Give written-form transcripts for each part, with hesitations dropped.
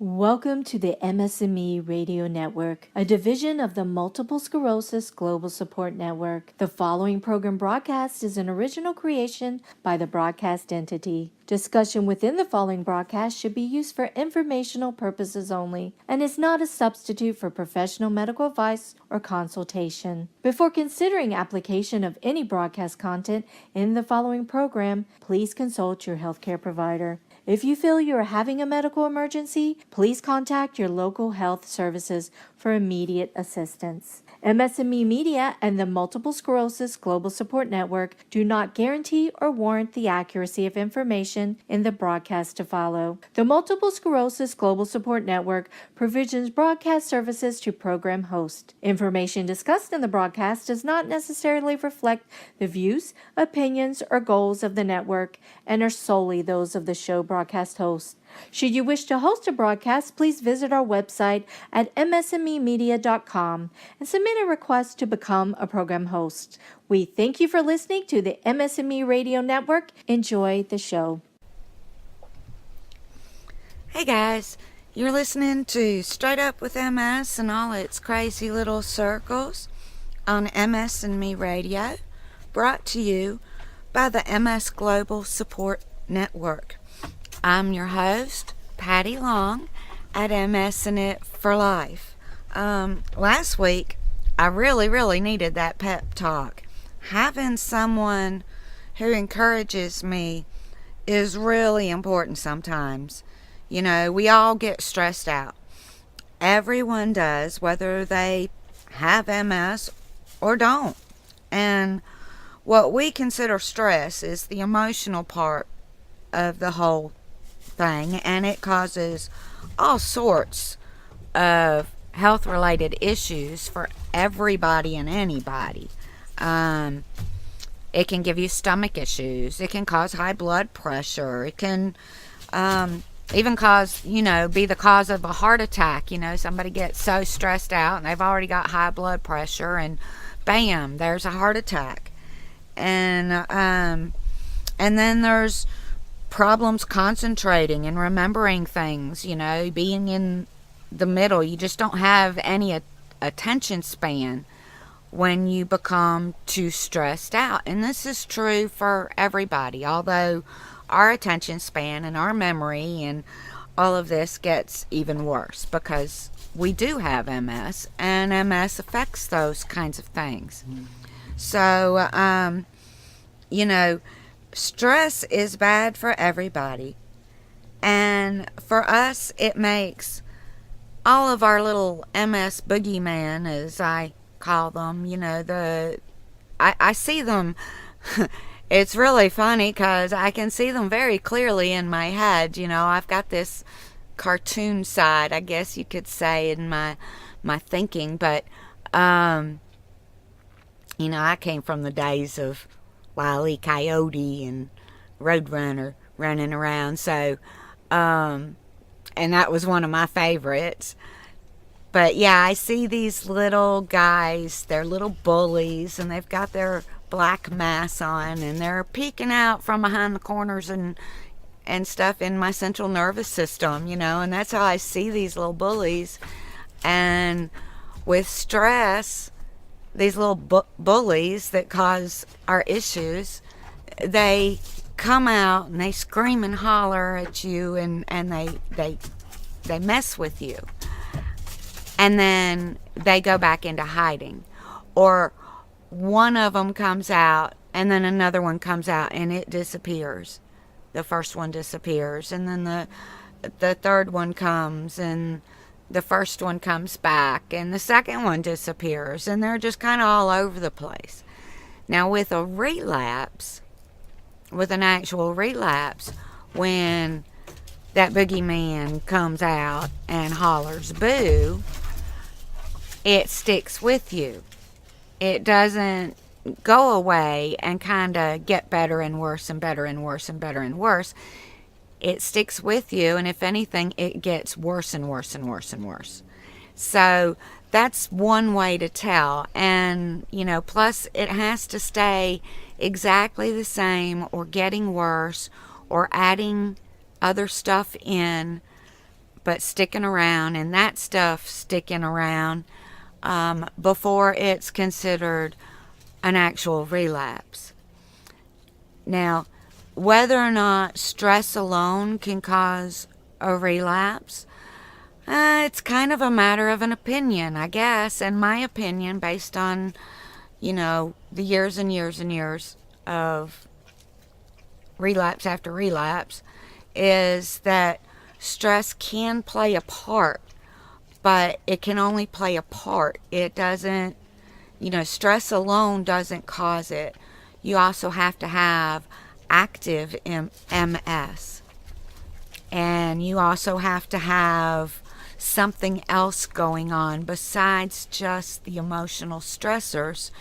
Welcome to the MS&Me Radio Network, a division of the Multiple Sclerosis Global Support Network. The following program broadcast is an original creation by the broadcast entity. Discussion within the following broadcast should be used for informational purposes only and is not a substitute for professional medical advice or consultation. Before considering application of any broadcast content in the following program, please consult your healthcare provider. If you feel you are having a medical emergency, please contact your local health services for immediate assistance. MS&Me Media and the Multiple Sclerosis Global Support Network do not guarantee or warrant the accuracy of information in the broadcast to follow. The Multiple Sclerosis Global Support Network provisions broadcast services to program hosts. Information discussed in the broadcast does not necessarily reflect the views, opinions, or goals of the network and are solely those of the show broadcast host. Should you wish to host a broadcast, please visit our website at msmemedia.com and submit a request to become a program host. We thank you for listening to the MS&Me Radio Network. Enjoy the show. Hey guys, you're listening to Straight Up with MS and all its crazy little circles on MS&Me Radio, brought to you by the MS Global Support Network. I'm your host, Patty Long, at MS and It for Life. Last week, I really needed that pep talk. Having someone who encourages me is really important sometimes. You know, we all get stressed out. Everyone does, whether they have MS or don't. And what we consider stress is the emotional part of the whole thing, and it causes all sorts of health-related issues for everybody and anybody. It can give you stomach issues. It can cause high blood pressure. It can even cause, be the cause of a heart attack. Somebody gets so stressed out and they've already got high blood pressure and bam, there's a heart attack. And then there's problems concentrating and remembering things, being in the middle. You just don't have any attention span when you become too stressed out. And this is true for everybody, although our attention span and our memory and all of this gets even worse because we do have MS, and MS affects those kinds of things. So, stress is bad for everybody. And for us, it makes all of our little MS boogeyman, as I call them, I see them. It's really funny because I can see them very clearly in my head. I've got this cartoon side, I guess you could say, in my thinking. But, I came from the days of Wile E. Coyote and Roadrunner running around, so and that was one of my favorites. But yeah, I see these little guys, they're little bullies, and they've got their black masks on, and they're peeking out from behind the corners and stuff in my central nervous system, and that's how I see these little bullies. And with stress, these little bullies that cause our issues, they come out and they scream and holler at you, and they mess with you. And then they go back into hiding. Or one of them comes out, and then another one comes out, and it disappears. The first one disappears, and then the third one comes, and the first one comes back, and the second one disappears, and they're just kind of all over the place. Now, with a relapse, with an actual relapse, when that boogeyman comes out and hollers boo, it sticks with you. It doesn't go away and kind of get better and worse and better and worse and better and worse. It sticks with you, and if anything, it gets worse and worse and worse and worse. So that's one way to tell. And, plus it has to stay exactly the same or getting worse or adding other stuff in but sticking around, and that stuff sticking around before it's considered an actual relapse. Now, whether or not stress alone can cause a relapse, it's kind of a matter of an opinion, I guess. And my opinion, based on, the years and years and years of relapse after relapse, is that stress can play a part, but it can only play a part. It doesn't, stress alone doesn't cause it. You also have to have active MS. And you also have to have something else going on besides just the emotional stressors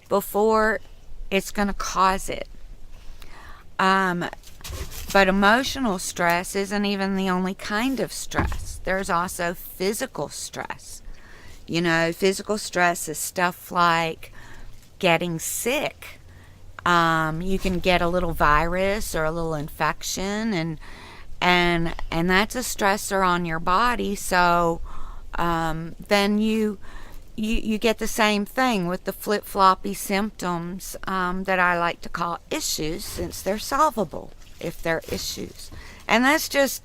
before it's going to cause it. But emotional stress isn't even the only kind of stress. There's also physical stress. Physical stress is stuff like getting sick. You can get a little virus or a little infection, and that's a stressor on your body. So then you get the same thing with the flip-floppy symptoms that I like to call issues, since they're solvable if they're issues. And that's just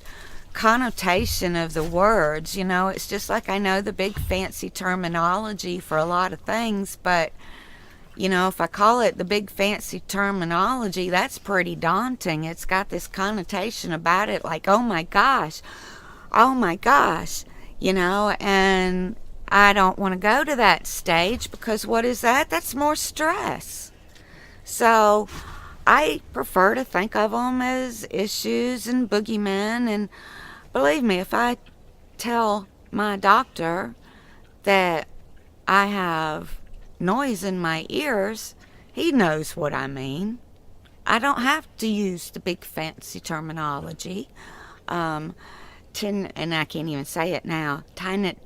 connotation of the words. It's just like I know the big fancy terminology for a lot of things, but if I call it the big fancy terminology, that's pretty daunting. It's got this connotation about it like, oh my gosh, and I don't want to go to that stage, because what is that? That's more stress. So I prefer to think of them as issues and boogeymen. And believe me, if I tell my doctor that I have noise in my ears, he knows what I mean. I don't have to use the big fancy terminology. And I can't even say it now. Tinnitus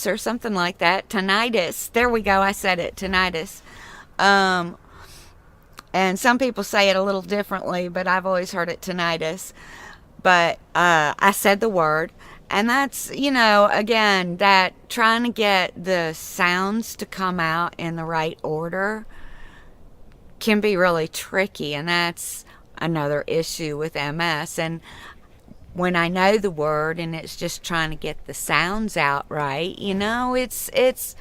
or something like that. Tinnitus. There we go. I said it. Tinnitus. And some people say it a little differently, but I've always heard it tinnitus. But I said the word. And that's, again, that trying to get the sounds to come out in the right order can be really tricky. And that's another issue with MS. And when I know the word and it's just trying to get the sounds out right, it's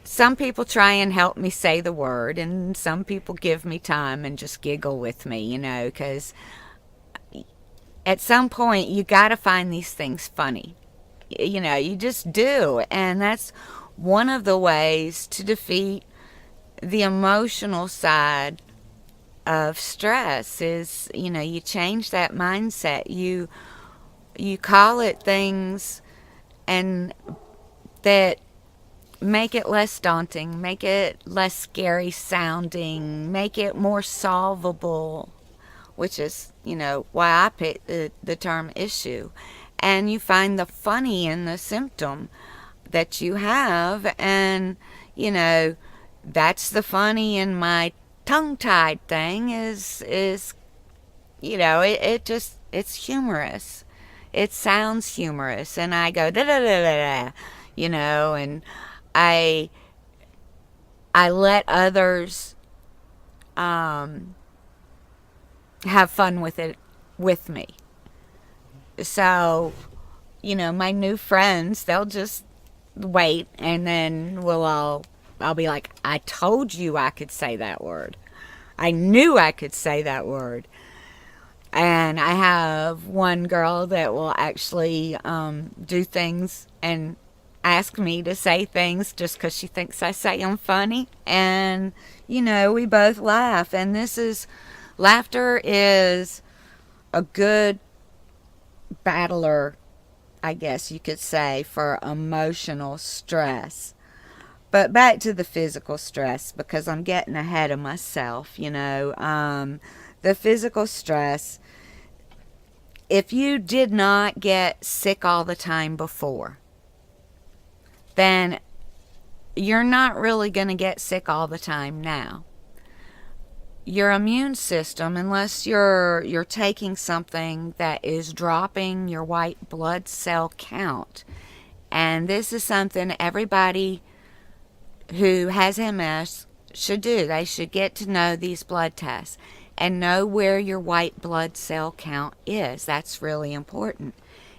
some people try and help me say the word, and some people give me time and just giggle with me, because at some point you got to find these things funny. You just do. And that's one of the ways to defeat the emotional side of stress is, you change that mindset. You call it things and that make it less daunting, make it less scary sounding, make it more solvable, which is, why I picked the term issue. And you find the funny in the symptom that you have, and, that's the funny in my tongue-tied thing is it's humorous. It sounds humorous, and I go da da da da da, and I let others have fun with it with me. So, my new friends, they'll just wait, and then I'll be like, I told you I could say that word. I knew I could say that word. And I have one girl that will actually do things and ask me to say things just because she thinks I say them funny. And, we both laugh. And laughter is a good battler, I guess you could say, for emotional stress. But back to the physical stress, because I'm getting ahead of myself, the physical stress, if you did not get sick all the time before, then you're not really going to get sick all the time now. your immune system, unless you're taking something that is dropping your white blood cell count. And this is something everybody who has MS should do. They should get to know these blood tests and know where your white blood cell count is. That's really important.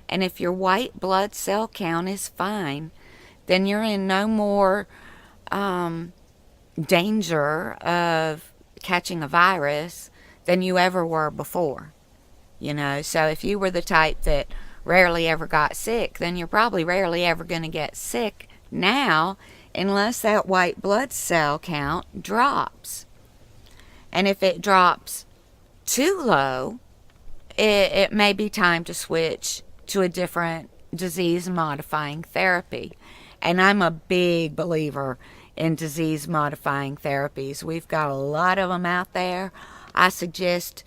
And if your white blood cell count is fine, then you're in no more danger of catching a virus than you ever were before. So if you were the type that rarely ever got sick, then you're probably rarely ever going to get sick now unless that white blood cell count drops. And if it drops too low, it may be time to switch to a different disease modifying therapy. And I'm a big believer in disease modifying therapies. We've got a lot of them out there. I suggest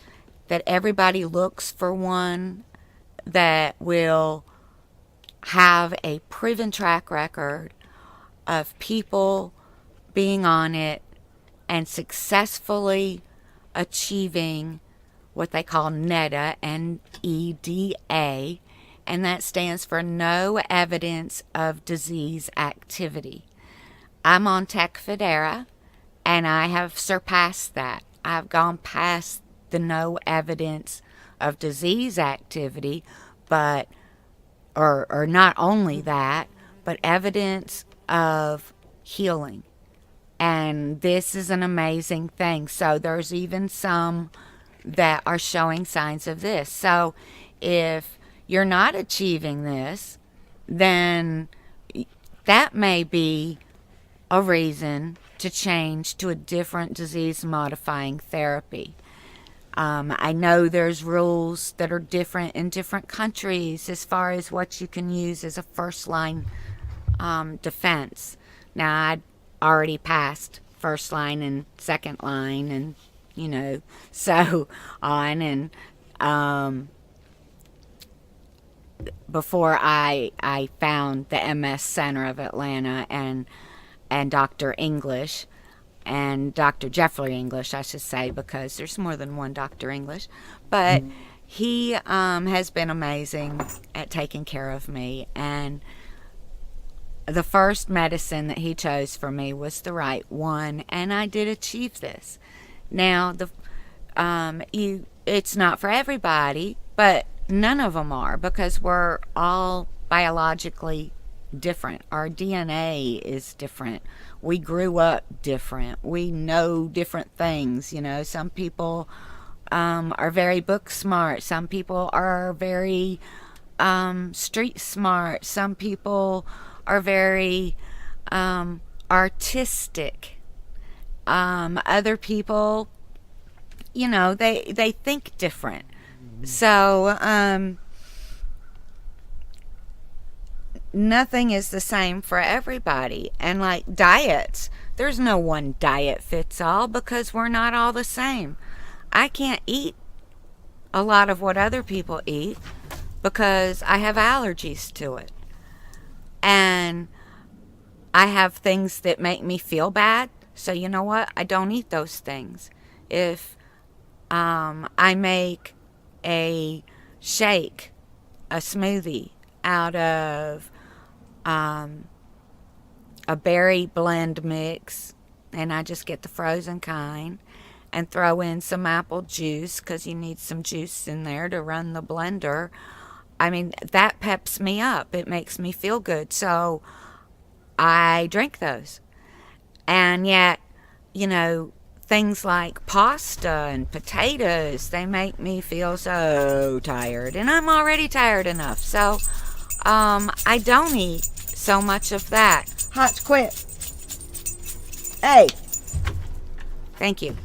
that everybody looks for one that will have a proven track record of people being on it and successfully achieving what they call NEDA, N-E-D-A, and that stands for No Evidence of Disease Activity. I'm on Tecfidera, and I have surpassed that. I've gone past the no evidence of disease activity, but or not only that, but evidence of healing. And this is an amazing thing. So there's even some that are showing signs of this. So if you're not achieving this, then that may be a reason to change to a different disease modifying therapy. I know there's rules that are different in different countries as far as what you can use as a first line defense. Now, I'd already passed first line and second line and, so on. And before I found the MS Center of Atlanta and Dr. English, and Dr. Jeffrey English, I should say, because there's more than one Dr. English. But he has been amazing at taking care of me. And the first medicine that he chose for me was the right one, and I did achieve this. Now, it's not for everybody, but none of them are, because we're all biologically different. Our DNA is different. We grew up different. We know different things. Some people are very book smart. Some people are very street smart. Some people are very artistic. Other people, they think different. So nothing is the same for everybody. And like diets, there's no one diet fits all, because we're not all the same. I can't eat a lot of what other people eat because I have allergies to it. And I have things that make me feel bad. So you know what? I don't eat those things. If I make a shake, a smoothie out of a berry blend mix, and I just get the frozen kind and throw in some apple juice, because you need some juice in there to run the blender. I mean, that peps me up. It makes me feel good. So I drink those. And yet, things like pasta and potatoes, they make me feel so tired. And I'm already tired enough. So I don't eat so much of that. Hot, quit. Hey. Thank you.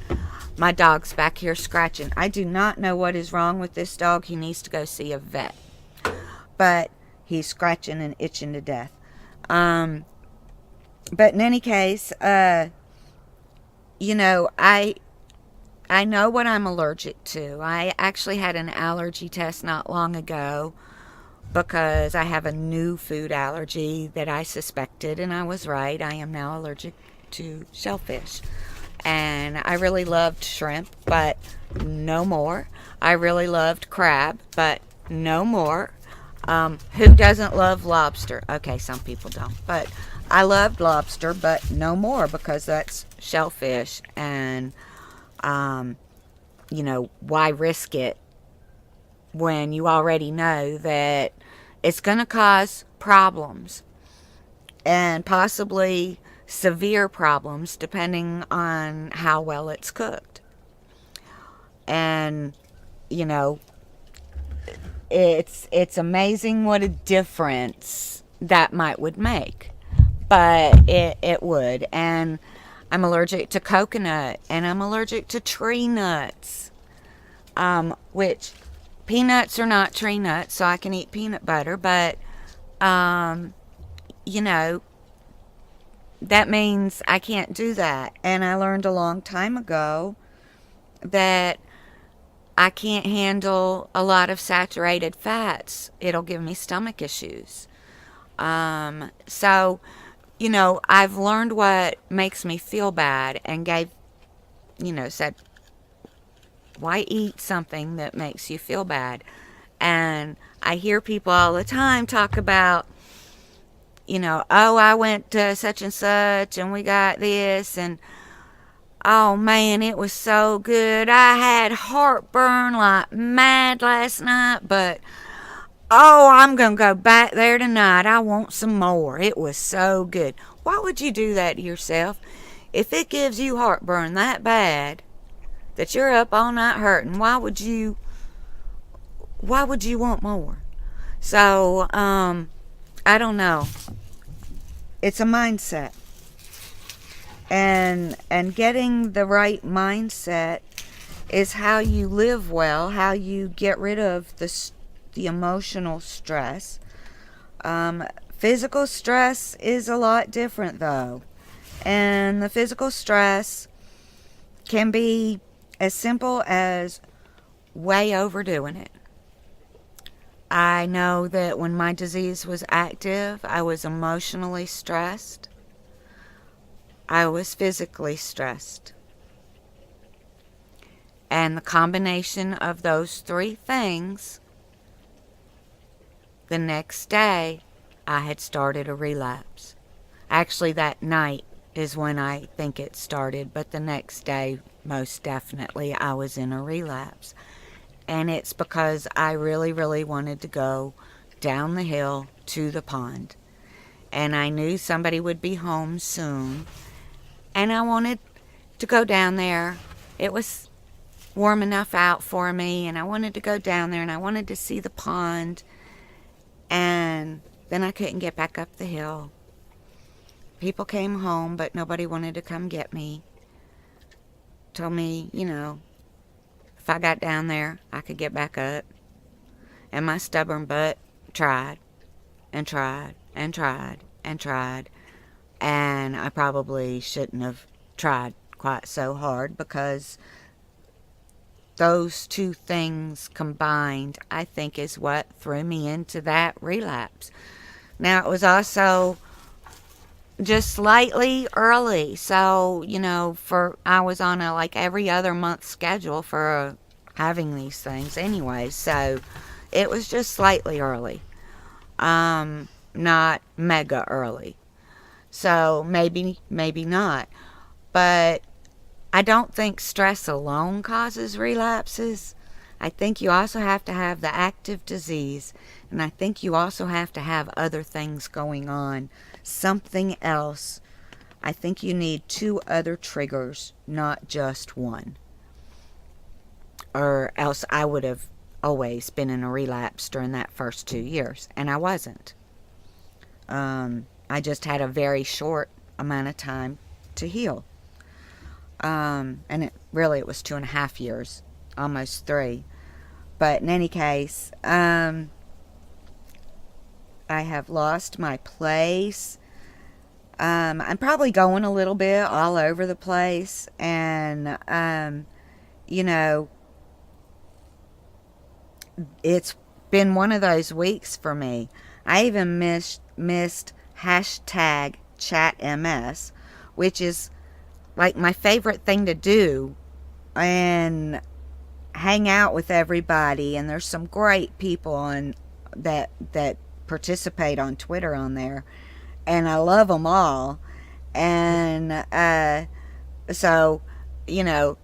My dog's back here scratching. I do not know what is wrong with this dog. He needs to go see a vet. But he's scratching and itching to death. But in any case, I know what I'm allergic to. I actually had an allergy test not long ago, because I have a new food allergy that I suspected, and I was right. I am now allergic to shellfish. and I really loved shrimp, but no more. I really loved crab, but no more. Who doesn't love lobster? Okay, some people don't, but I loved lobster, but no more because that's shellfish, and why risk it when you already know that it's going to cause problems and possibly severe problems depending on how well it's cooked. And you know, it's amazing what a difference that would make. But it would. And I'm allergic to coconut, and I'm allergic to tree nuts. Which peanuts are not tree nuts, so I can eat peanut butter, but you know, that means I can't do that. And I learned a long time ago that I can't handle a lot of saturated fats. It'll give me stomach issues. So, I've learned what makes me feel bad and said, why eat something that makes you feel bad? And I hear people all the time talk about, oh, I went to such and such and we got this, and oh man, it was so good. I had heartburn like mad last night, but oh, I'm going to go back there tonight. I want some more. It was so good. Why would you do that to yourself? If it gives you heartburn that bad that you're up all night hurting, why would you want more? So, I don't know. It's a mindset. And getting the right mindset is how you live well, how you get rid of the emotional stress. Physical stress is a lot different, though. And the physical stress can be as simple as way overdoing it. I know that when my disease was active, I was emotionally stressed. I was physically stressed. And the combination of those three things, the next day, I had started a relapse. Actually, that night is when I think it started, but the next day, most definitely, I was in a relapse. And it's because I really, really wanted to go down the hill to the pond. And I knew somebody would be home soon. And I wanted to go down there. It was warm enough out for me, and I wanted to go down there, and I wanted to see the pond. And then I couldn't get back up the hill. People came home, but nobody wanted to come get me. Told me, if I got down there, I could get back up. And my stubborn butt tried and tried and tried and tried. And I probably shouldn't have tried quite so hard, because those two things combined, I think, is what threw me into that relapse. Now, it was also just slightly early. So, I was on a every other month schedule for having these things anyway. So it was just slightly early. Not mega early. So maybe not. But I don't think stress alone causes relapses. I think you also have to have the active disease, and I think you also have to have other things going on, something else. I think you need 2 other triggers, not just one. Or else I would have always been in a relapse during that first 2 years, and I wasn't. I just had a very short amount of time to heal. And it was 2.5 years, almost 3. But in any case, I have lost my place. I'm probably going a little bit all over the place, and it's been one of those weeks for me. I even missed hashtag chat MS, which is like my favorite thing to do and hang out with everybody. And there's some great people on that participate on Twitter on there, and I love them all. And so, you know,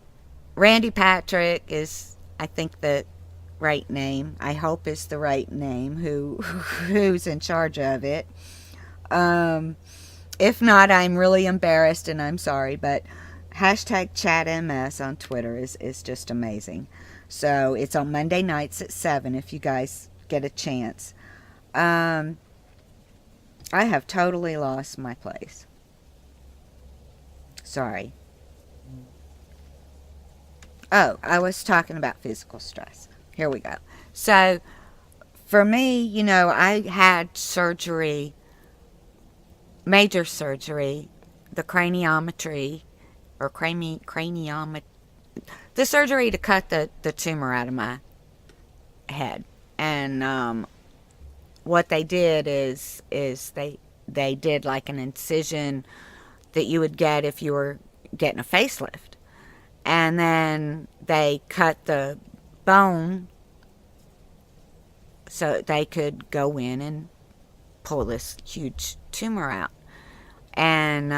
Randy Patrick is, I think, the right name. I hope is the right name. Who's in charge of it? Um, if not, I'm really embarrassed and I'm sorry. But hashtag ChatMS on Twitter is just amazing. So it's on Monday nights at 7 if you guys get a chance. I have totally lost my place. Sorry. Oh, I was talking about physical stress. Here we go. So, for me, you know, I had surgery, major surgery, the craniometry, or craniometry, the surgery to cut the tumor out of my head. And what they did is they did like an incision that you would get if you were getting a facelift. And then they cut the bone so they could go in and pull this huge tumor out. And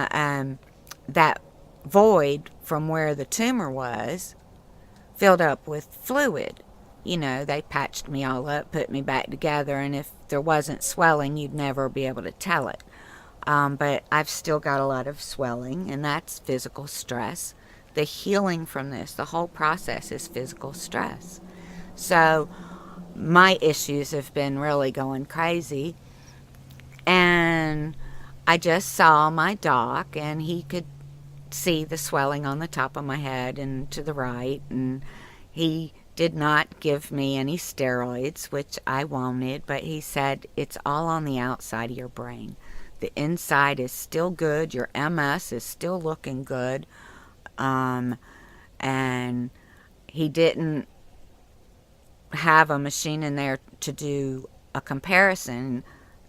that void from where the tumor was filled up with fluid. You know, they patched me all up, put me back together, and if there wasn't swelling, you'd never be able to tell it. But I've still got a lot of swelling, and that's physical stress. The healing from this, the whole process is physical stress. So my issues have been really going crazy. And I just saw my doc, and he could see the swelling on the top of my head and to the right. And he did not give me any steroids, which I wanted, but he said it's all on the outside of your brain. The inside is still good. Your MS is still looking good. And he didn't have a machine in there to do a comparison,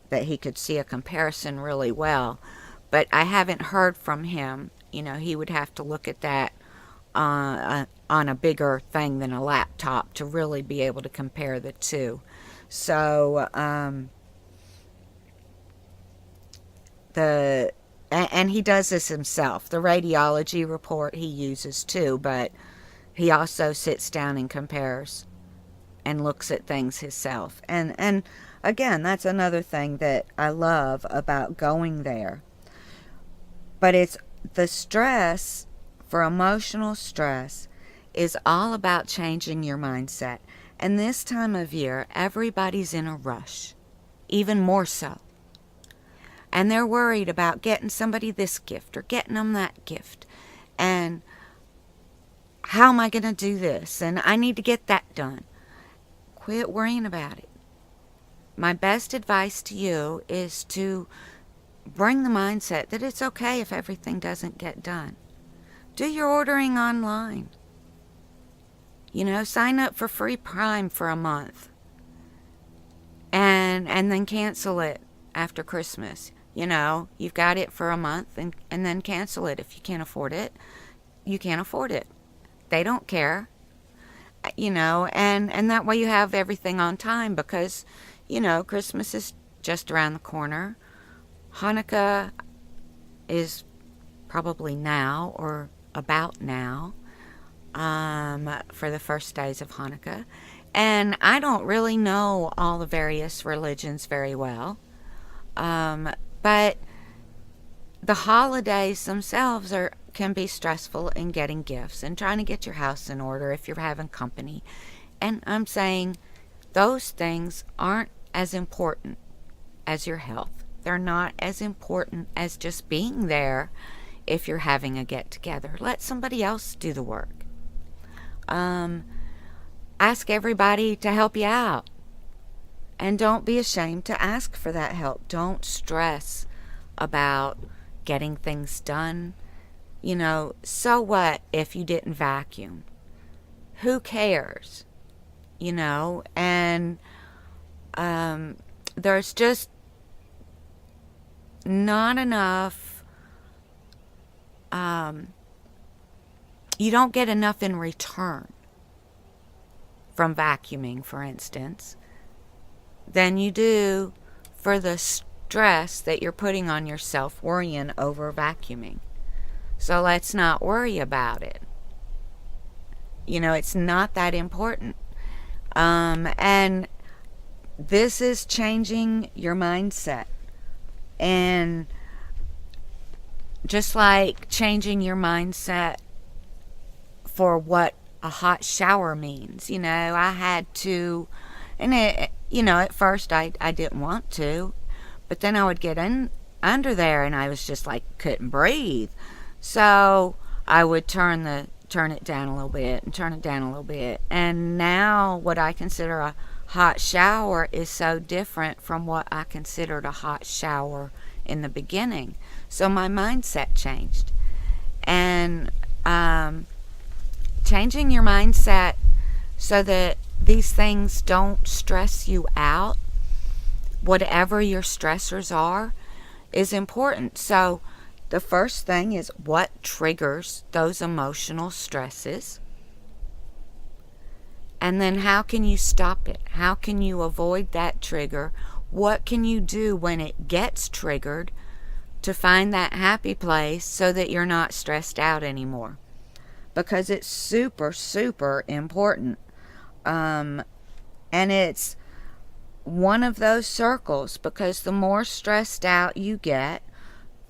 that he could see a comparison really well. But I haven't heard from him. You know, he would have to look at that on a bigger thing than a laptop to really be able to compare the two. So, and he does this himself. The radiology report he uses too, but he also sits down and compares and looks at things himself. And again, that's another thing that I love about going there. But it's the stress, for emotional stress, is all about changing your mindset. And this time of year, everybody's in a rush, even more so. And they're worried about getting somebody this gift or getting them that gift. And how am I going to do this? And I need to get that done. Quit worrying about it. My best advice to you is to bring the mindset that it's okay if everything doesn't get done. Do your ordering online. You know, sign up for free Prime for a month. And then cancel it after Christmas. You know, you've got it for a month and then cancel it. If you can't afford it, you can't afford it. They don't care. You know, and that way you have everything on time, because, you know, Christmas is just around the corner. Hanukkah is probably now or about now, for the first days of Hanukkah. And I don't really know all the various religions very well. But the holidays themselves can be stressful in getting gifts and trying to get your house in order if you're having company. And I'm saying those things aren't as important as your health. They're not as important as just being there if you're having a get-together. Let somebody else do the work. Ask everybody to help you out. And don't be ashamed to ask for that help. Don't stress about getting things done. You know, so what if you didn't vacuum? Who cares? You know, and there's just not enough you don't get enough in return from vacuuming, for instance, than you do for the stress that you're putting on yourself worrying over vacuuming. So let's not worry about it. It's not that important. And this is changing your mindset. And just like changing your mindset for what a hot shower means, I had to, and at first I didn't want to, but then I would get under there and I was just like, couldn't breathe. So I would turn it down a little bit and turn it down a little bit. And now what I consider a hot shower is so different from what I considered a hot shower in the beginning. So my mindset changed. And changing your mindset so that these things don't stress you out, whatever your stressors are, is important. So the first thing is, what triggers those emotional stresses? And then how can you stop it? How can you avoid that trigger? What can you do when it gets triggered to find that happy place so that you're not stressed out anymore? Because it's super, super important. And it's one of those circles, because the more stressed out you get,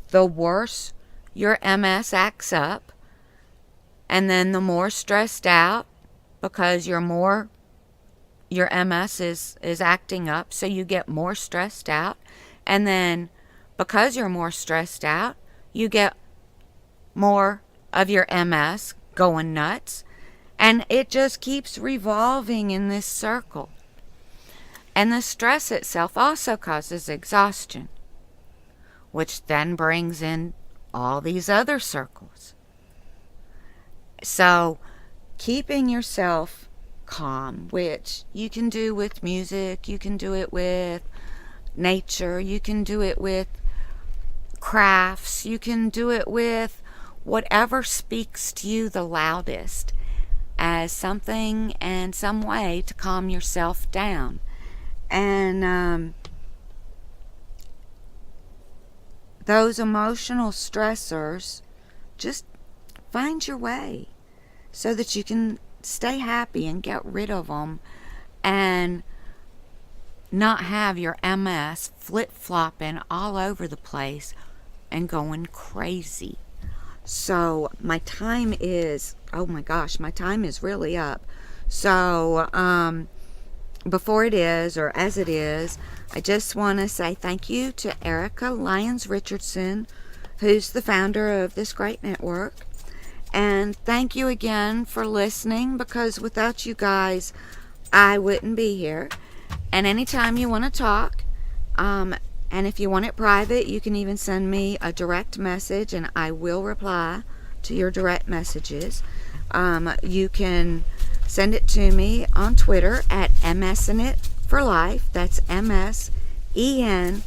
the worse your MS acts up. And then the more stressed out, because your MS is acting up, so you get more stressed out. And then because you're more stressed out, you get more of your MS going nuts. And it just keeps revolving in this circle. And the stress itself also causes exhaustion, which then brings in all these other circles. So keeping yourself calm, which you can do with music, you can do it with nature, you can do it with crafts, you can do it with whatever speaks to you the loudest as something and some way to calm yourself down. And those emotional stressors, just find your way so that you can stay happy and get rid of them and not have your MS flip-flopping all over the place and going crazy. So my time is, oh my gosh, my time is really up. So before it is, or as it is, I just want to say thank you to Erica Lyons Richardson, who's the founder of this great network. And thank you again for listening, because without you guys, I wouldn't be here. And anytime you want to talk, and if you want it private, you can even send me a direct message and I will reply to your direct messages. You can send it to me on Twitter at MSNit for life. That's MSENIT,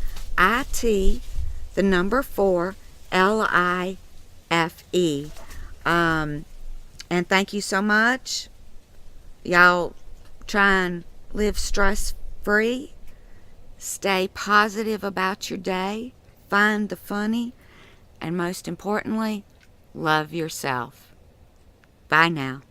the number 4, LIFE. And thank you so much. Y'all try and live stress free. Stay positive about your day. Find the funny. And most importantly, love yourself. Bye now.